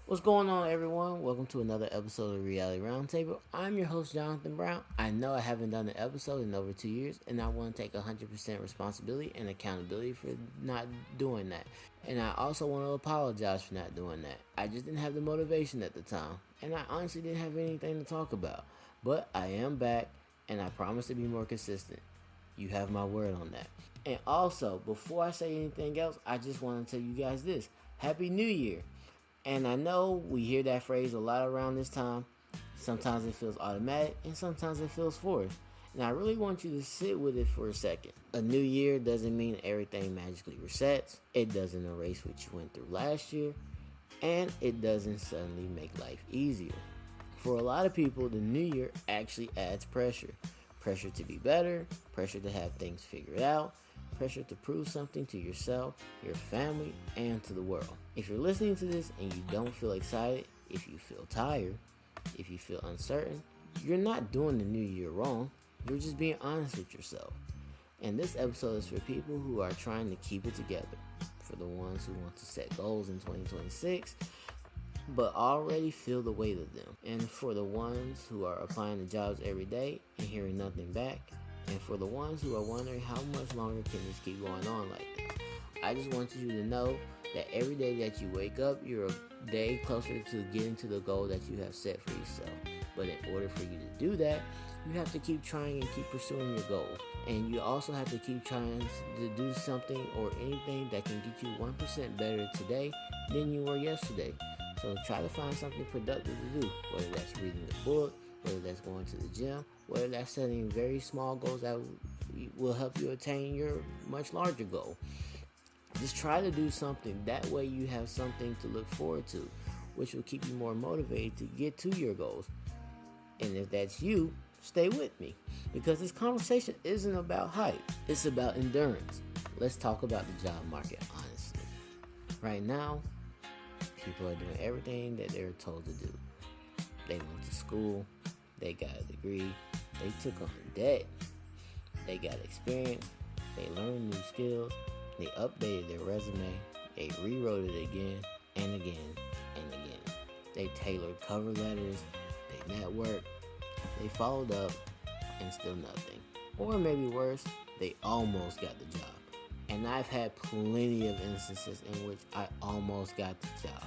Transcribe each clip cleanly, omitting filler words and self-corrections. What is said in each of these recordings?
What's going on, everyone? Welcome to another episode of Reality Roundtable. I'm your host, Jonathan Brown. I know I haven't done an episode in over 2 years, and I want to take 100% responsibility and accountability for not doing that. And I also want to apologize for not doing that. I just didn't have the motivation at the time, and I honestly didn't have anything to talk about. But I am back, and I promise to be more consistent. You have my word on that. And also, before I say anything else, I just want to tell you guys this. Happy New Year! And I know we hear that phrase a lot around this time. Sometimes it feels automatic and sometimes it feels forced. And I really want you to sit with it for a second. A new year doesn't mean everything magically resets. It doesn't erase what you went through last year. And it doesn't suddenly make life easier. For a lot of people, the new year actually adds pressure. Pressure to be better, pressure to have things figured out, pressure to prove something to yourself, your family, and to the world. If you're listening to this and you don't feel excited, if you feel tired, if you feel uncertain, you're not doing the new year wrong. You're just being honest with yourself. And this episode is for people who are trying to keep it together, for the ones who want to set goals in 2026 but already feel the weight of them, and for the ones who are applying to jobs every day and hearing nothing back, and for the ones who are wondering how much longer can this keep going on like this. I just want you to know that every day that you wake up, you're a day closer to getting to the goal that you have set for yourself. But in order for you to do that, you have to keep trying and keep pursuing your goals. And you also have to keep trying to do something or anything that can get you 1% better today than you were yesterday. So try to find something productive to do, whether that's reading a book, whether that's going to the gym, whether that's setting very small goals that will help you attain your much larger goal. Just try to do something. That way you have something to look forward to, which will keep you more motivated to get to your goals. And if that's you, stay with me, because this conversation isn't about hype. It's about endurance. Let's talk about the job market honestly. Right now, people are doing everything that they're told to do. They went to school, they got a degree, they took on debt, they got experience, they learned new skills, they updated their resume, they rewrote it again and again and again. They tailored cover letters, they networked, they followed up, and still nothing. Or maybe worse, they almost got the job. And I've had plenty of instances in which I almost got the job,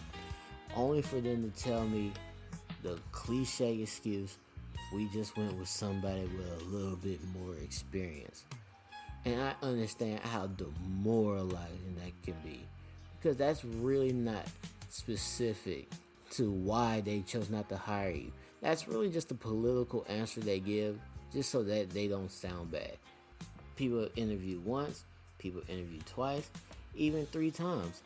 only for them to tell me the cliche excuse, we just went with somebody with a little bit more experience. And I understand how demoralizing that can be, because that's really not specific to why they chose not to hire you. That's really just a political answer they give just so that they don't sound bad. People interview once, people interview twice, even 3 times,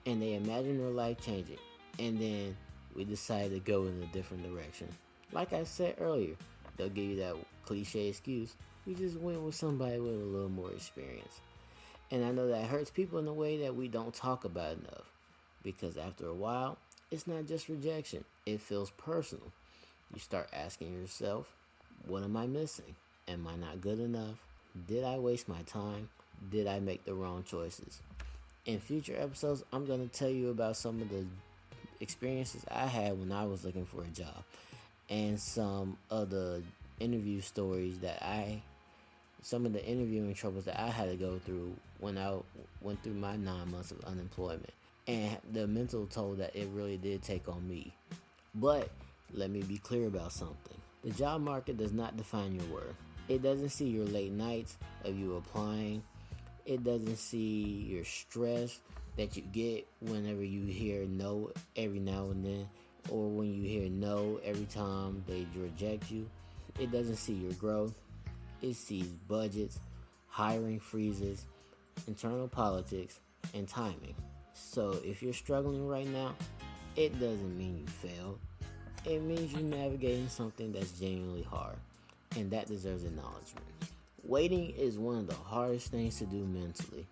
and they imagine their life changing, and then we decide to go in a different direction. Like I said earlier, they'll give you that cliche excuse, we just went with somebody with a little more experience. And I know that hurts people in a way that we don't talk about enough, because after a while, it's not just rejection, it feels personal. You start asking yourself, what am I missing? Am I not good enough? Did I waste my time? Did I make the wrong choices? In future episodes, I'm going to tell you about some of the experiences I had when I was looking for a job, and some of the interview stories some of the interviewing troubles that I had to go through when I went through my 9 months of unemployment, and the mental toll that it really did take on me. But let me be clear about something. The job market does not define your worth. It doesn't see your late nights of you applying. It doesn't see your stress that you get whenever you hear no every now and then, or when you hear no every time they reject you. It doesn't see your growth. It sees budgets, hiring freezes, internal politics, and timing. So if you're struggling right now, it doesn't mean you failed. It means you're navigating something that's genuinely hard, and that deserves acknowledgement. Waiting is one of the hardest things to do mentally,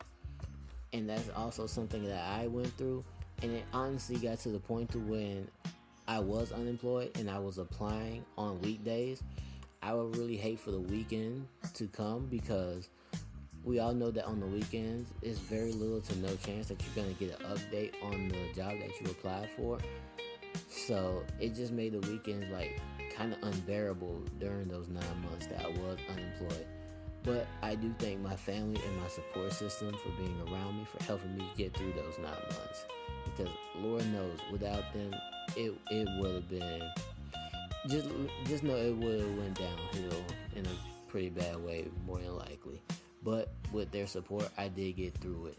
and that's also something that I went through, and it honestly got to the point to when I was unemployed and I was applying on weekdays. I would really hate for the weekend to come, because We all know that on the weekends, it's very little to no chance that you're going to get an update on the job that you applied for. So it just made the weekends like kind of unbearable during those 9 months that I was unemployed. But I do thank my family and my support system for being around me, for helping me get through those 9 months. Because Lord knows, without them, it would have been, just know it would have went downhill in a pretty bad way, more than likely. But with their support, I did get through it.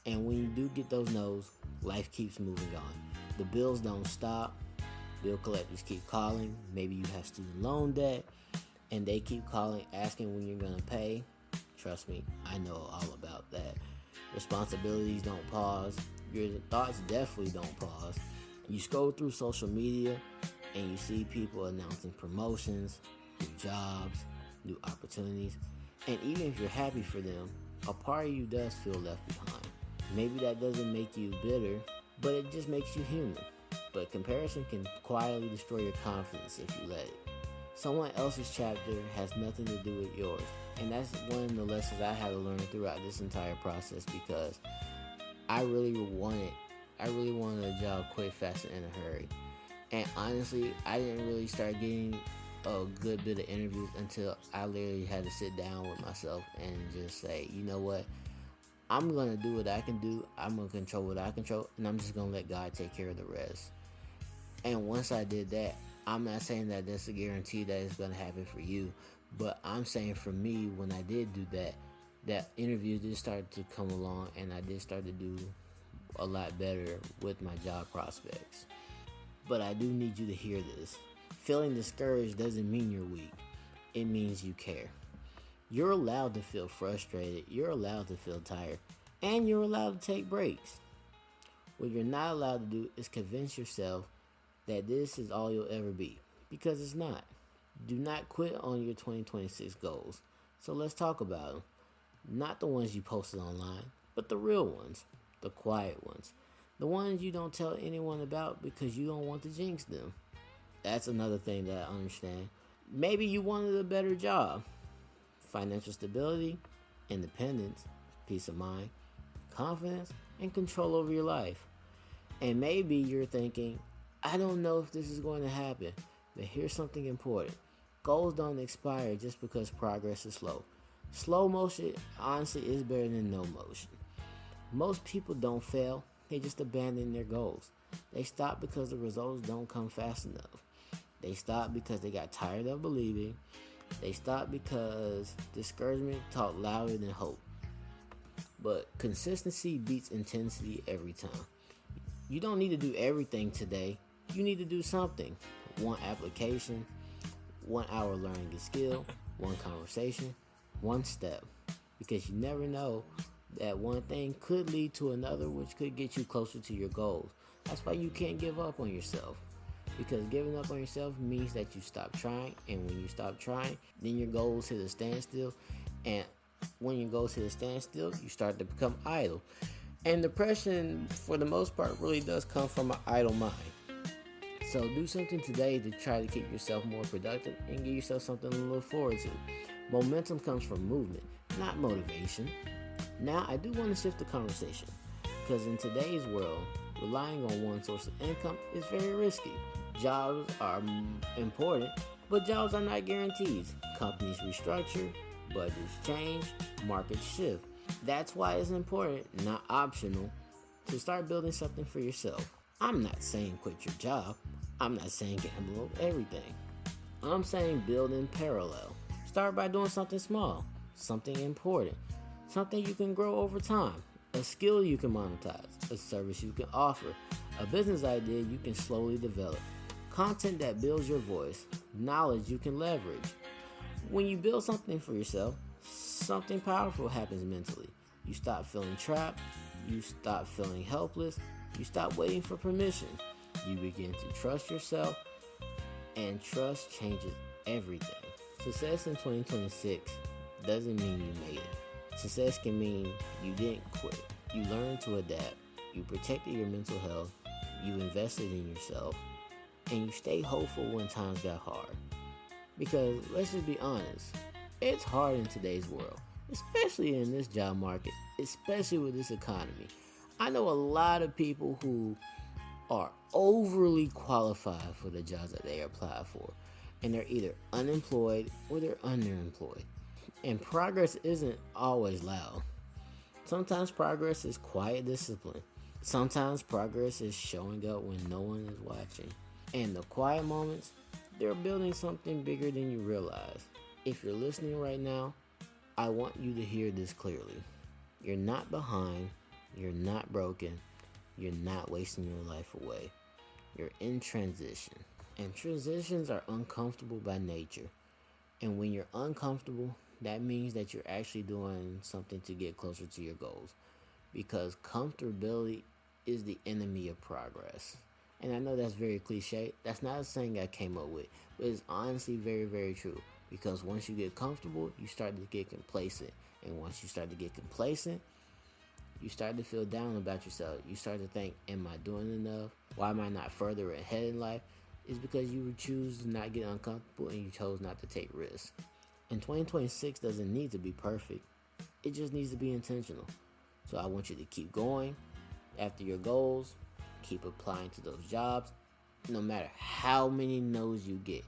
And when you do get those no's, life keeps moving on. The bills don't stop. Bill collectors keep calling. Maybe you have student loan debt, and they keep calling, asking when you're going to pay. Trust me, I know all about that. Responsibilities don't pause. Your thoughts definitely don't pause. You scroll through social media, and you see people announcing promotions, new jobs, new opportunities. And even if you're happy for them, a part of you does feel left behind. Maybe that doesn't make you bitter, but it just makes you human. But comparison can quietly destroy your confidence if you let it. Someone else's chapter has nothing to do with yours. And that's one of the lessons I had to learn throughout this entire process, because I really wanted a job quick, fast, and in a hurry. And honestly, I didn't really start getting a good bit of interviews until I literally had to sit down with myself and just say, you know what? I'm going to do what I can do. I'm going to control what I control, and I'm just going to let God take care of the rest. And once I did that, I'm not saying that that's a guarantee that it's going to happen for you, but I'm saying for me, when I did do that, that interviews did start to come along, and I did start to do a lot better with my job prospects. But I do need you to hear this. Feeling discouraged doesn't mean you're weak. It means you care. You're allowed to feel frustrated. You're allowed to feel tired. And you're allowed to take breaks. What you're not allowed to do is convince yourself that this is all you'll ever be. Because it's not. Do not quit on your 2026 goals. So let's talk about them. Not the ones you posted online, but the real ones. The quiet ones. The ones you don't tell anyone about because you don't want to jinx them. That's another thing that I understand. Maybe you wanted a better job. Financial stability, independence, peace of mind, confidence, and control over your life. And maybe you're thinking, I don't know if this is going to happen. But here's something important. Goals don't expire just because progress is slow. Slow motion, honestly, is better than no motion. Most people don't fail. They just abandon their goals. They stop because the results don't come fast enough. They stop because they got tired of believing. They stop because discouragement talked louder than hope. But consistency beats intensity every time. You don't need to do everything today. You need to do something. One application, 1 hour learning a skill, one conversation, one step. Because you never know, that one thing could lead to another, which could get you closer to your goals. That's why you can't give up on yourself. Because giving up on yourself means that you stop trying. And when you stop trying, then your goals hit a standstill. And when your goals hit a standstill, you start to become idle. And depression, for the most part, really does come from an idle mind. So do something today to try to keep yourself more productive and give yourself something to look forward to. Momentum comes from movement, not motivation. Now, I do want to shift the conversation, because in today's world, relying on one source of income is very risky. Jobs are important, but jobs are not guarantees. Companies restructure, budgets change, markets shift. That's why it's important, not optional, to start building something for yourself. I'm not saying quit your job. I'm not saying gamble with everything. I'm saying build in parallel. Start by doing something small, something important, something you can grow over time, a skill you can monetize, a service you can offer, a business idea you can slowly develop, content that builds your voice, knowledge you can leverage. When you build something for yourself, something powerful happens mentally. You stop feeling trapped, you stop feeling helpless, you stop waiting for permission. You begin to trust yourself, and trust changes everything. Success in 2026 doesn't mean you made it. Success can mean you didn't quit. You learned to adapt. You protected your mental health. You invested in yourself. And you stayed hopeful when times got hard. Because let's just be honest, it's hard in today's world. especially in this job market, especially with this economy. I know a lot of people who are overly qualified for the jobs that they apply for, and they're either unemployed or they're underemployed. And progress isn't always loud. Sometimes progress is quiet discipline. Sometimes progress is showing up when no one is watching. And the quiet moments, they're building something bigger than you realize. If you're listening right now, I want you to hear this clearly. You're not behind, you're not broken, you're not wasting your life away. You're in transition. And transitions are uncomfortable by nature. And when you're uncomfortable, that means that you're actually doing something to get closer to your goals. Because comfortability is the enemy of progress. And I know that's very cliche. That's not a saying I came up with, but it's honestly very, very true. Because once you get comfortable, you start to get complacent. And once you start to get complacent, you start to feel down about yourself. You start to think, am I doing enough? Why am I not further ahead in life? It's because you choose to not get uncomfortable and you chose not to take risks. And 2026 doesn't need to be perfect. It just needs to be intentional. So I want you to keep going after your goals. Keep applying to those jobs. No matter how many no's you get,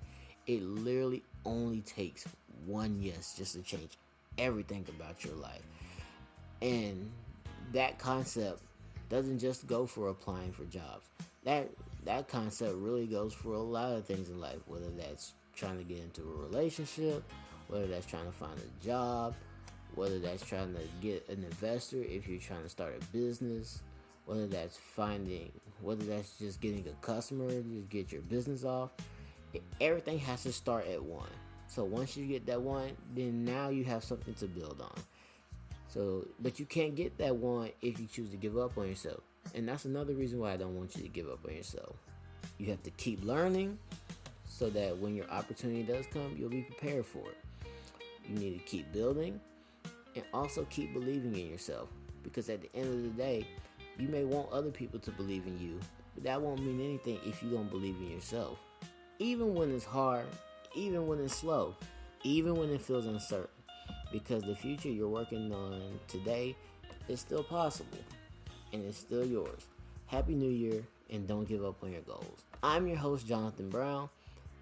it literally only takes one yes just to change everything about your life. And that concept doesn't just go for applying for jobs. That concept really goes for a lot of things in life, whether that's trying to get into a relationship, whether that's trying to find a job, whether that's trying to get an investor if you're trying to start a business, whether that's just getting a customer to get your business off. Everything has to start at one. So once you get that one, then now you have something to build on. But you can't get that one if you choose to give up on yourself. And that's another reason why I don't want you to give up on yourself. You have to keep learning so that when your opportunity does come, you'll be prepared for it. You need to keep building and also keep believing in yourself. Because at the end of the day, you may want other people to believe in you, but that won't mean anything if you don't believe in yourself. Even when it's hard, even when it's slow, even when it feels uncertain. Because the future you're working on today is still possible and it's still yours. Happy New Year, and don't give up on your goals. I'm your host, Jonathan Brown,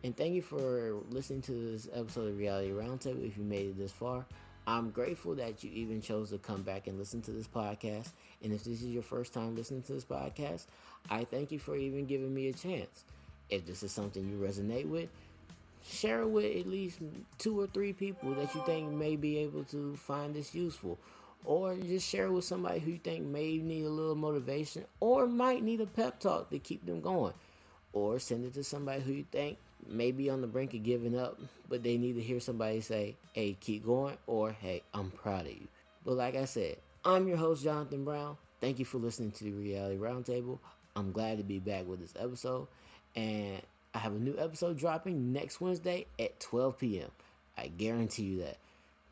and thank you for listening to this episode of Reality Roundtable. If you made it this far, I'm grateful that you even chose to come back and listen to this podcast. And if this is your first time listening to this podcast, I thank you for even giving me a chance. If this is something you resonate with, share it with at least 2 or 3 people that you think may be able to find this useful. Or just share it with somebody who you think may need a little motivation or might need a pep talk to keep them going. Or send it to somebody who you think may be on the brink of giving up, but they need to hear somebody say, hey, keep going, or hey, I'm proud of you. But like I said, I'm your host, Jonathan Brown. Thank you for listening to the Reality Roundtable. I'm glad to be back with this episode. And I have a new episode dropping next Wednesday at 12 p.m. I guarantee you that.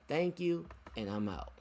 Thank you, and I'm out.